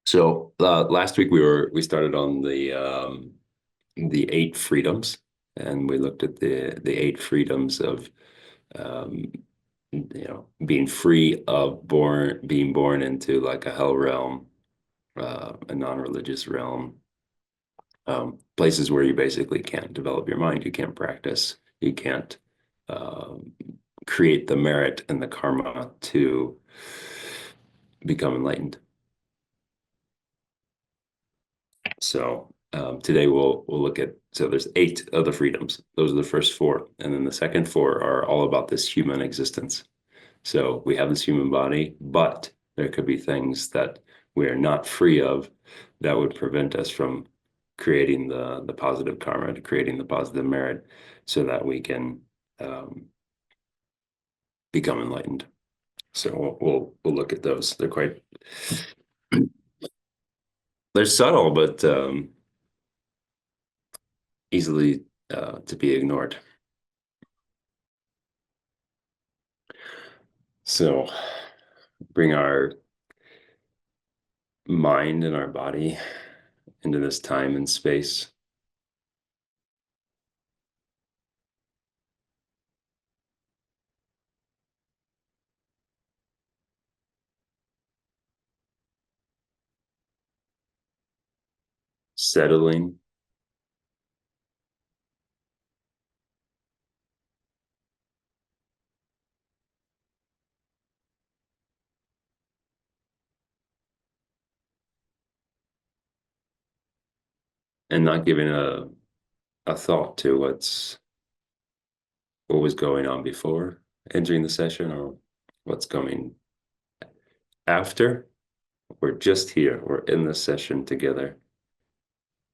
So last week we started on the eight freedoms, and we looked at the eight freedoms of um, being free of being born into like a hell realm, a non-religious realm, places where you basically can't develop your mind, you can't practice, you can't um, create the merit and the karma to become enlightened. So today we'll look at there's eight of the freedoms. Those are the first four, and then the second four are all about this human existence. So we have this human body, but there could be things that we are not free of that would prevent us from creating the positive karma, to creating the positive merit, so that we can um, become enlightened. So we'll look at those. They're subtle, but easily to be ignored. So bring our mind and our body into this time and space. Settling and not giving a thought to what was going on before entering the session or what's coming after. We're just here. We're in the session together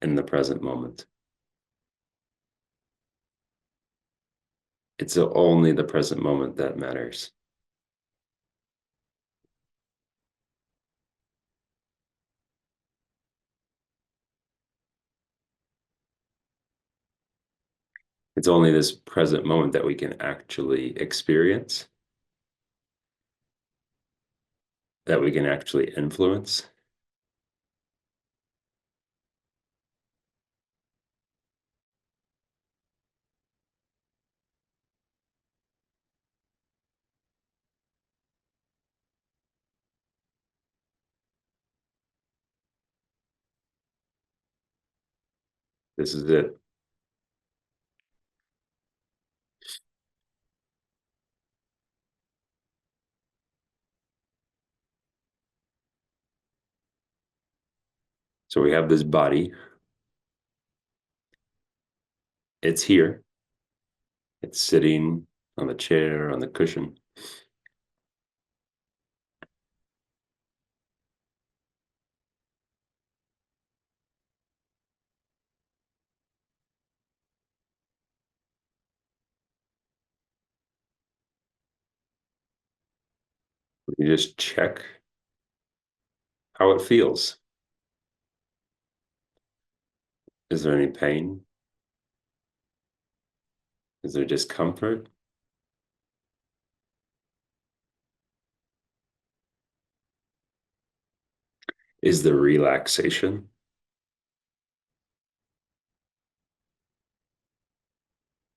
in the present moment. It's only the present moment that matters. It's only this present moment that we can actually experience, that we can actually influence. This is it. So we have this body. It's here. It's sitting on the chair, on the cushion. You just check how it feels. Is there any pain? Is there discomfort? Is there relaxation?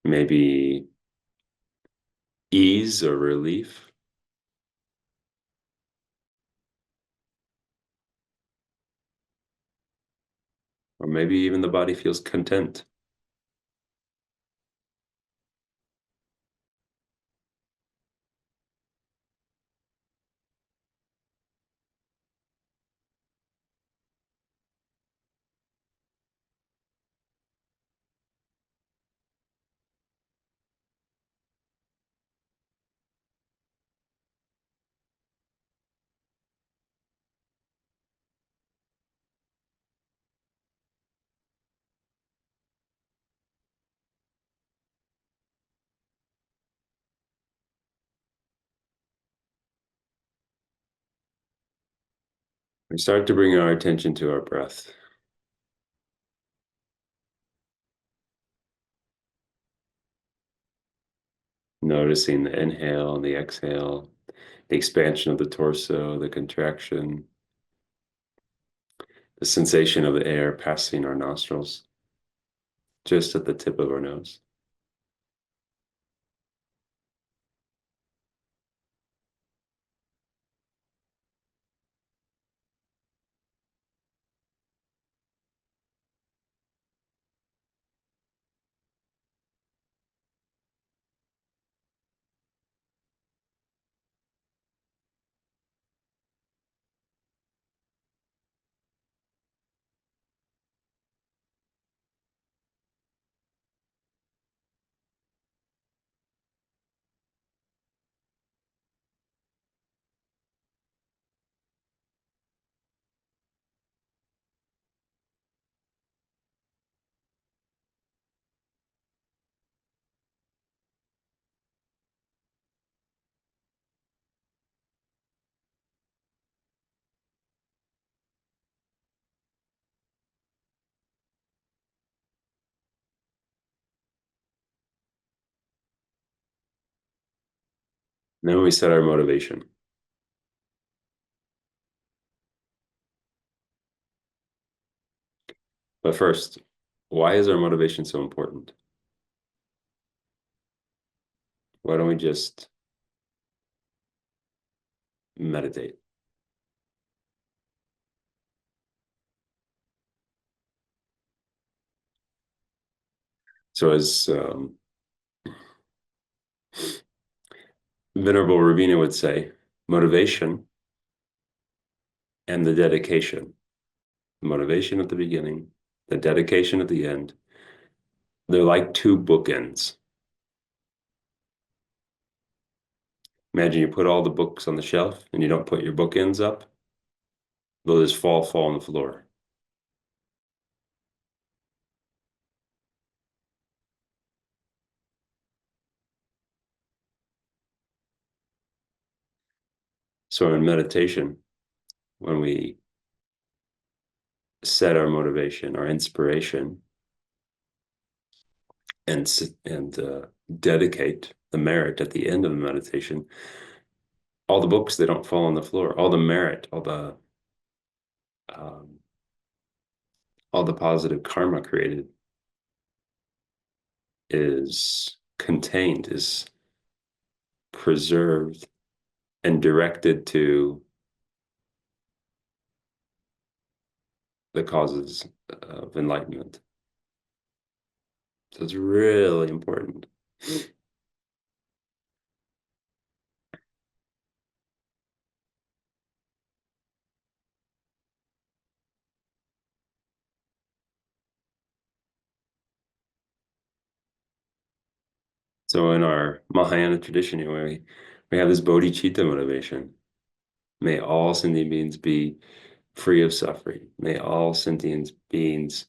Maybe ease or relief? Or maybe even the body feels content. We start to bring our attention to our breath, noticing the inhale and the exhale, the expansion of the torso, the contraction, The sensation of the air passing our nostrils, just at the tip of our nose. Then we set our motivation. But first, why is our motivation so important? Why don't we just meditate? So as Venerable Ravina would say, motivation and the dedication. Motivation at the beginning, the dedication at the end. They're like two bookends. Imagine you put all the books on the shelf and you don't put your bookends up, they'll just fall on the floor. So in meditation, when we set our motivation, our inspiration, and dedicate the merit at the end of the meditation, all the books, they don't fall on the floor. All the merit, um, all the positive karma created is contained, is preserved and directed to the causes of enlightenment. So it's really important. So in our Mahayana tradition, we have this bodhicitta motivation. May all sentient beings be free of suffering. May all sentient beings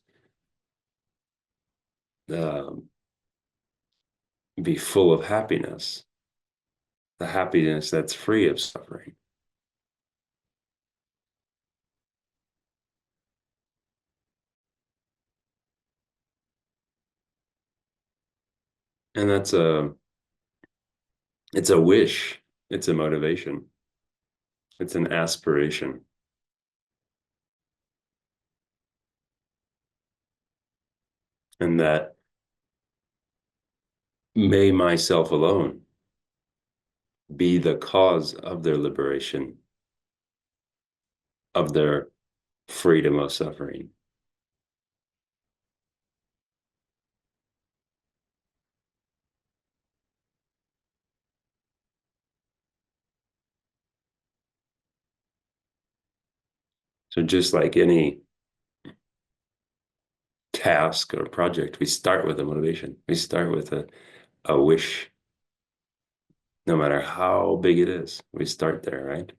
um, be full of happiness, the happiness that's free of suffering. And it's a wish, it's a motivation, it's an aspiration. And that may myself alone be the cause of their liberation, of their freedom of suffering. So just like any task or project, we start with a motivation. We start with a wish, no matter how big it is. We start there, right?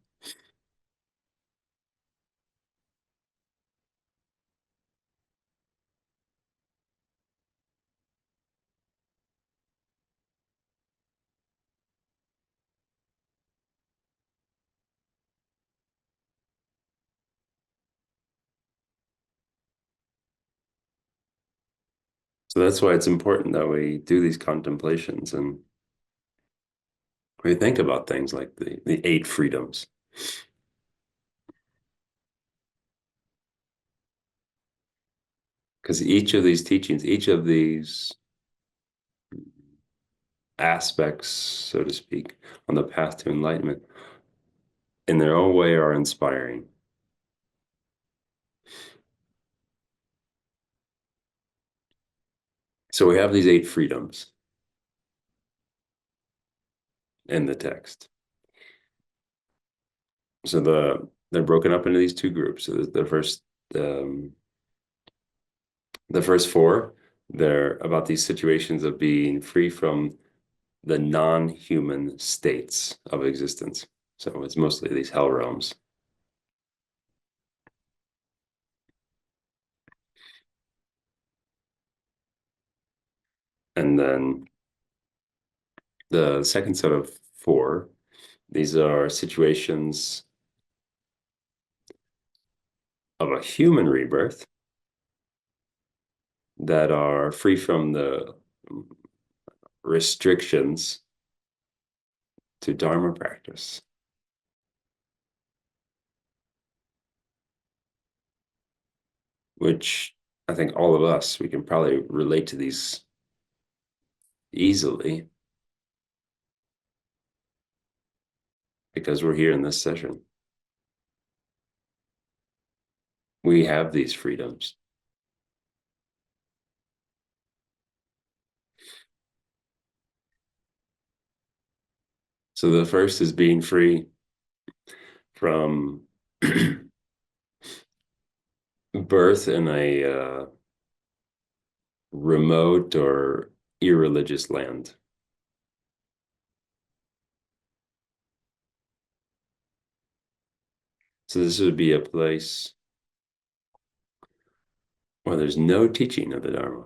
So that's why it's important that we do these contemplations and we think about things like the eight freedoms. Because each of these teachings, each of these aspects, so to speak, on the path to enlightenment, in their own way are inspiring. So we have these eight freedoms in the text. So they're broken up into these two groups. So um, the first four, they're about these situations of being free from the non-human states of existence. So it's mostly these hell realms. And then the second set of four, these are situations of a human rebirth that are free from the restrictions to Dharma practice, which I think all of us, we can probably relate to these easily because we're here in this session. We have these freedoms. So the first is being free from birth in a remote or irreligious land. So this would be a place where there's no teaching of the Dharma.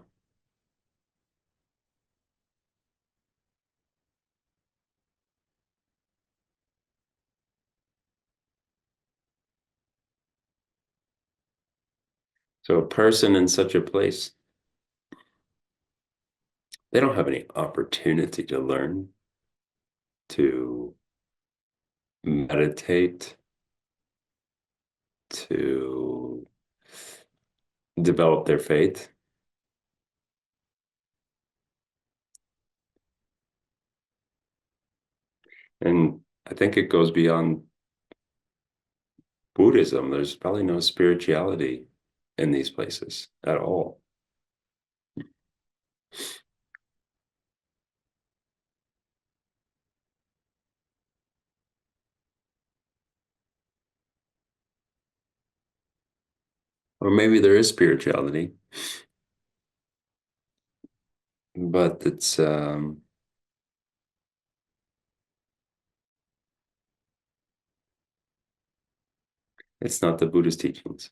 So a person in such a place, they don't have any opportunity to learn, to meditate, to develop their faith. And I think it goes beyond Buddhism. There's probably no spirituality in these places at all. Or maybe there is spirituality, but it's not the Buddhist teachings.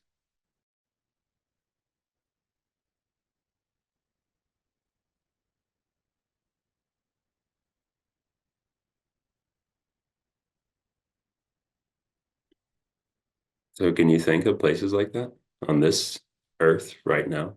So can you think of places like that on this earth right now?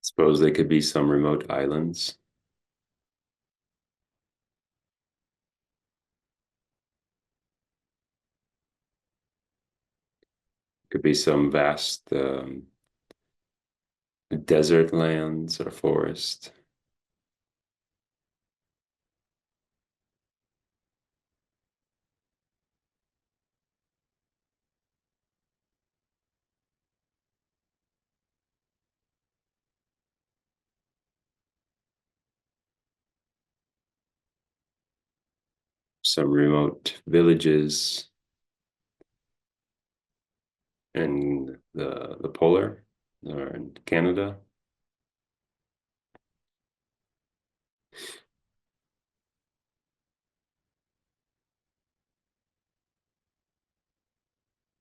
Suppose they could be some remote islands. Could be some vast desert lands or forest. Some remote villages in the polar or in Canada.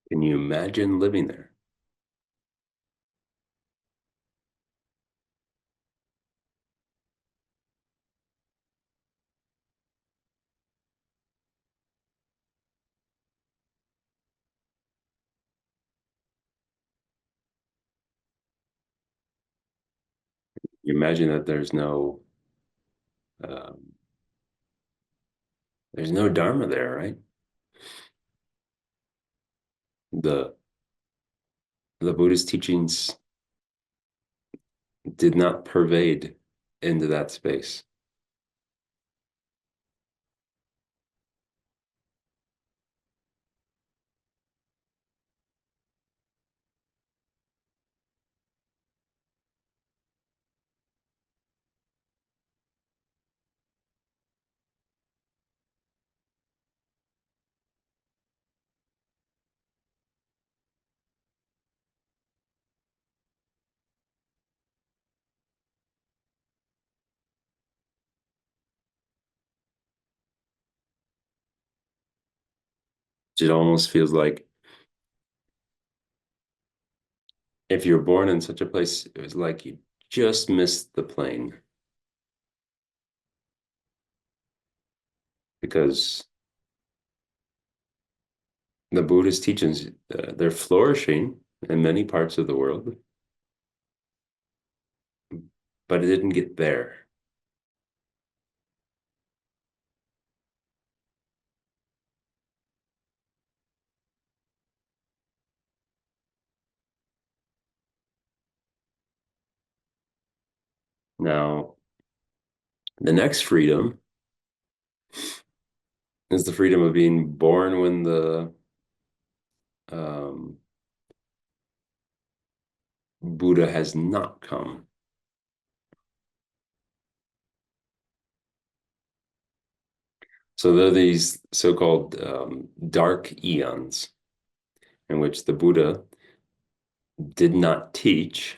Can you imagine living there? You imagine that um, there's no Dharma there, right? The the Buddhist teachings did not pervade into that space. It almost feels like if you're born in such a place, it was like you just missed the plane because the Buddhist teachings, they're flourishing in many parts of the world, but it didn't get there. Now, the next freedom is the freedom of being born when the um, Buddha has not come. So there are these so-called dark eons in which the Buddha did not teach,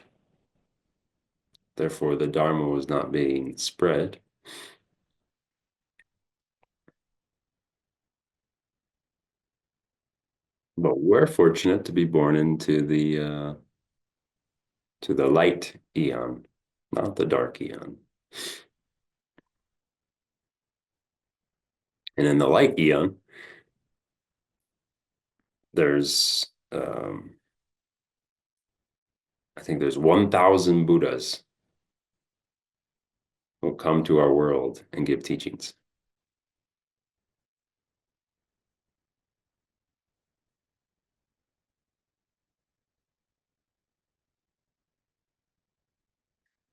therefore the Dharma was not being spread. But we're fortunate to be born into the light eon, not the dark eon. And in the light eon, there's I think there's 1,000 Buddhas who come to our world and give teachings.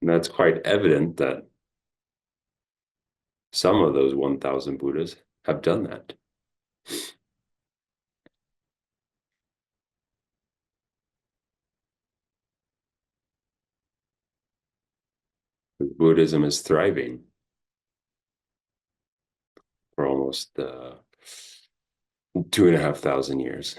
And that's quite evident that some of those 1,000 Buddhas have done that. Buddhism is thriving for almost 2,500 years.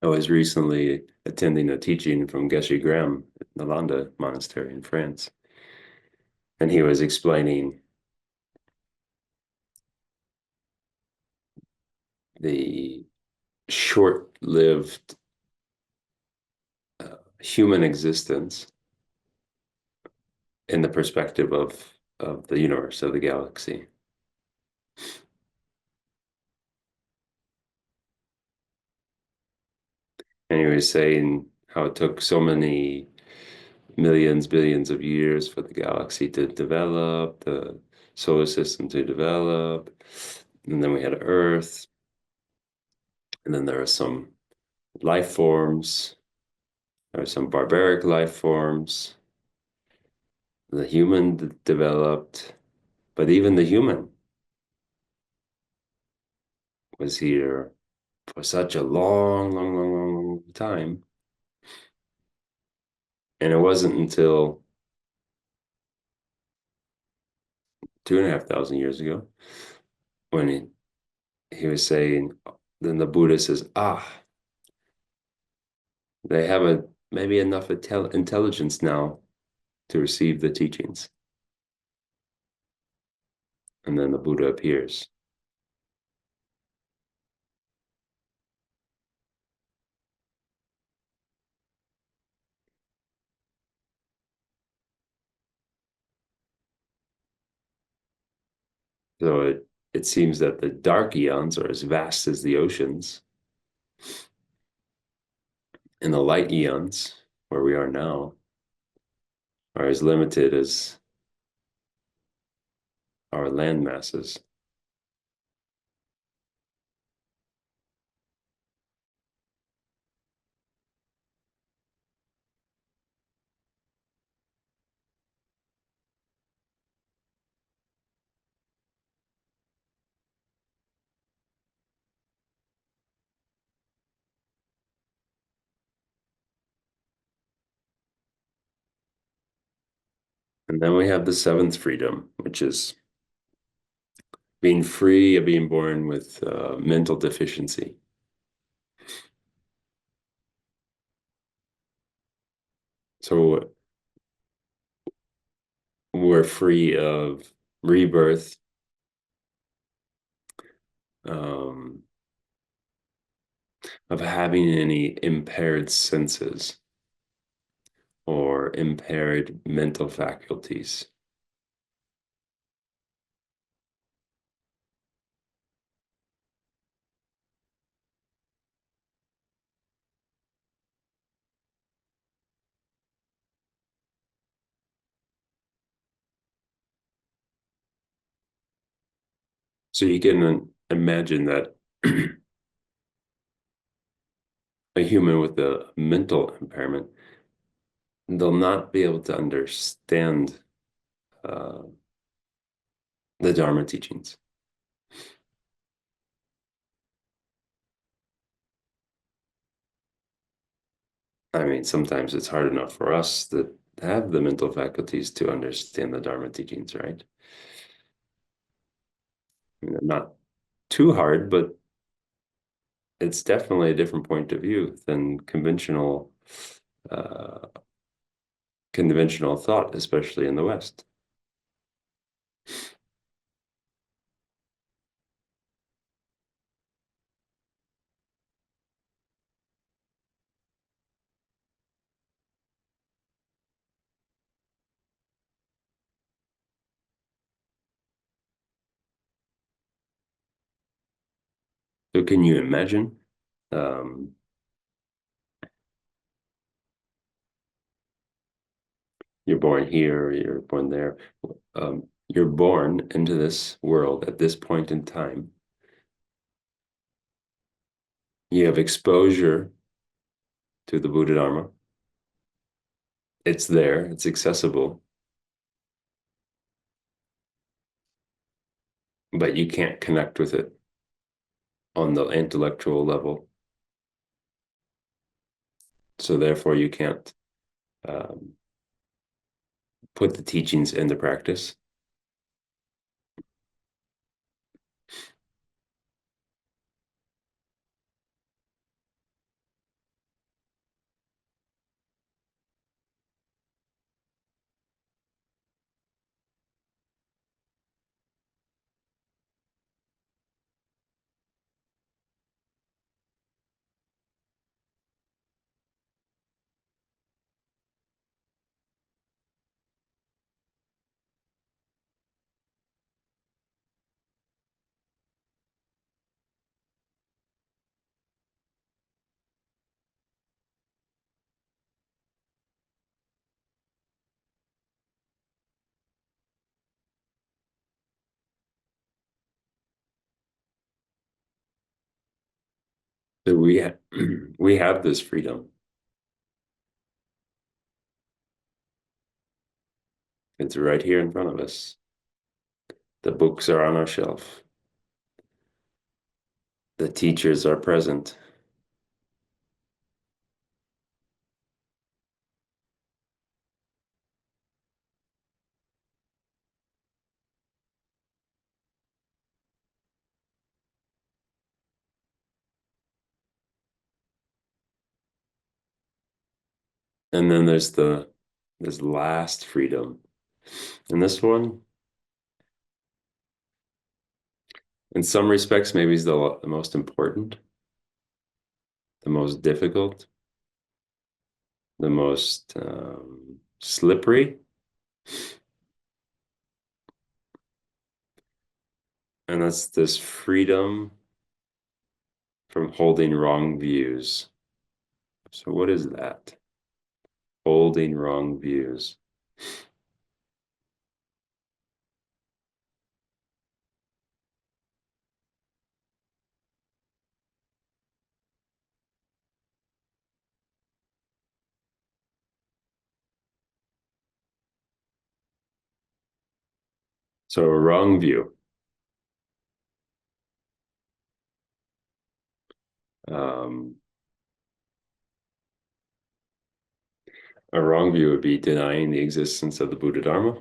I was recently attending a teaching from Geshe Graham at Nalanda Monastery in France, and he was explaining the short-lived human existence in the perspective of the universe, of the galaxy. And he was saying how it took so many millions, billions of years for the galaxy to develop, the solar system to develop, and then we had Earth, and then there are some life forms, there are some barbaric life forms, the human developed, but even the human was here for such a long, long, long, long, long time. And it wasn't until 2,500 years ago when he was saying, then the Buddha says, they have maybe enough intelligence now to receive the teachings. and then the Buddha appears. So it seems that the dark eons are as vast as the oceans, and the light eons, where we are now, are as limited as our land masses. And then we have the seventh freedom, which is being free of being born with mental deficiency. So we're free of rebirth, um, of having any impaired senses or impaired mental faculties. So you can imagine that a human with a mental impairment, they'll not be able to understand uh, the Dharma teachings. I mean, sometimes it's hard enough for us that have the mental faculties to understand the Dharma teachings, right? I mean, not too hard, but it's definitely a different point of view than uh, conventional thought, especially in the West. So can you imagine? Um, you're born here, you're born there. You're born into this world at this point in time. You have exposure to the Buddha Dharma. It's there, it's accessible, but you can't connect with it on the intellectual level. So therefore, you can't um, put the teachings into practice. So we have this freedom. It's right here in front of us. The books are on our shelf. The teachers are present. And then there's this last freedom. And this one, In some respects, maybe is the most important, the most difficult, the most slippery, and that's this freedom from holding wrong views. So what is that? Holding wrong views. So a wrong view. Um, a wrong view would be denying the existence of the Buddha Dharma,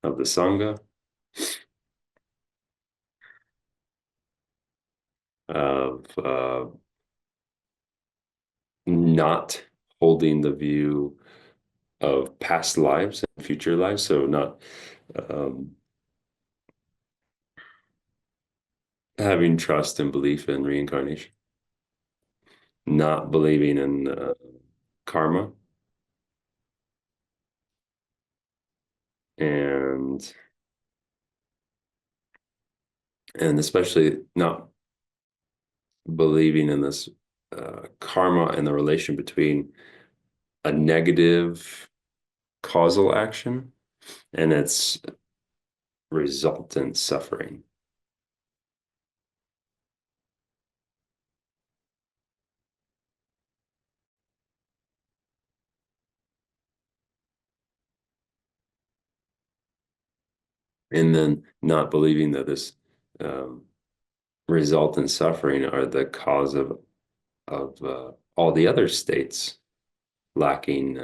of the Sangha, of not holding the view of past lives and future lives. So not um, having trust and belief in reincarnation, not believing in karma, and especially not believing in this karma and the relation between a negative causal action and its resultant suffering. And then not believing that this um, resultant suffering are the cause of all the other states lacking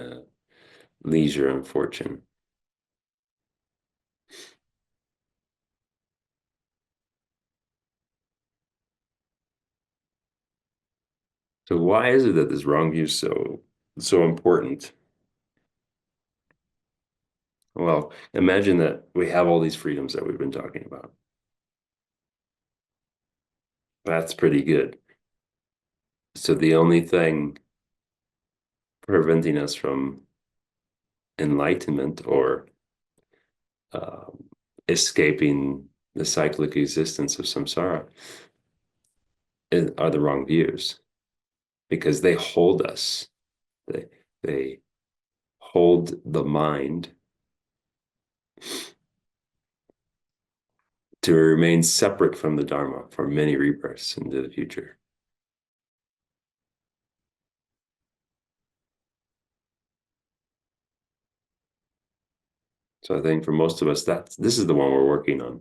leisure and fortune. So why is it that this wrong view is so important? Well, imagine that we have all these freedoms that we've been talking about. That's pretty good. So the only thing preventing us from enlightenment or um, escaping the cyclic existence of samsara are the wrong views because they hold us. They they hold the mind to remain separate from the Dharma for many rebirths into the future. So I think for most of us, this is the one we're working on,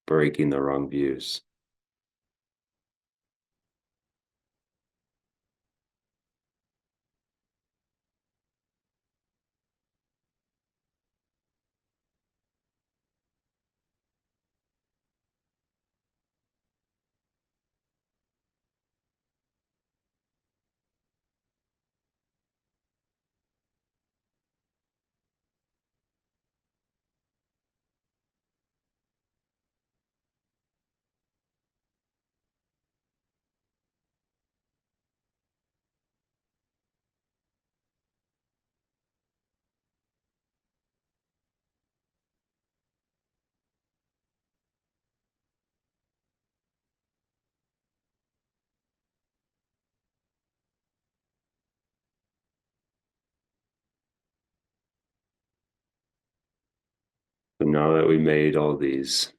breaking the wrong views. So now that we made all these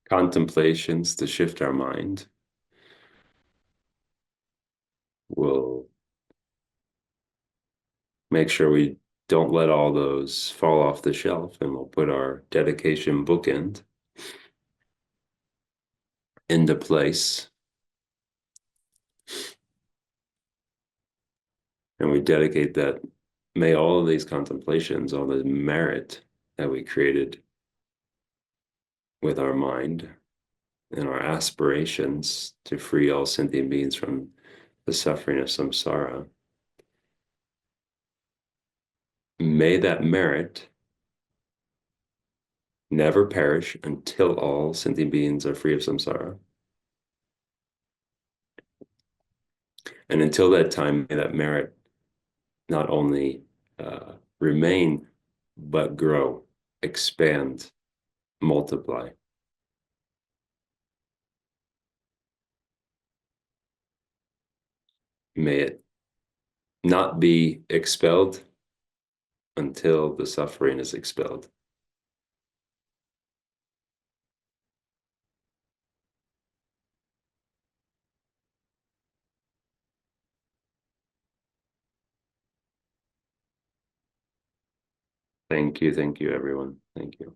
contemplations to shift our mind, we'll make sure we don't let all those fall off the shelf, and we'll put our dedication bookend into place. And we dedicate that. May all of these contemplations, all the merit that we created with our mind and our aspirations to free all sentient beings from the suffering of samsara, May that merit never perish until all sentient beings are free of samsara. And until that time, may that merit not only remain, but grow, expand, multiply. May it not be expelled until the suffering is expelled. Thank you, everyone. Thank you.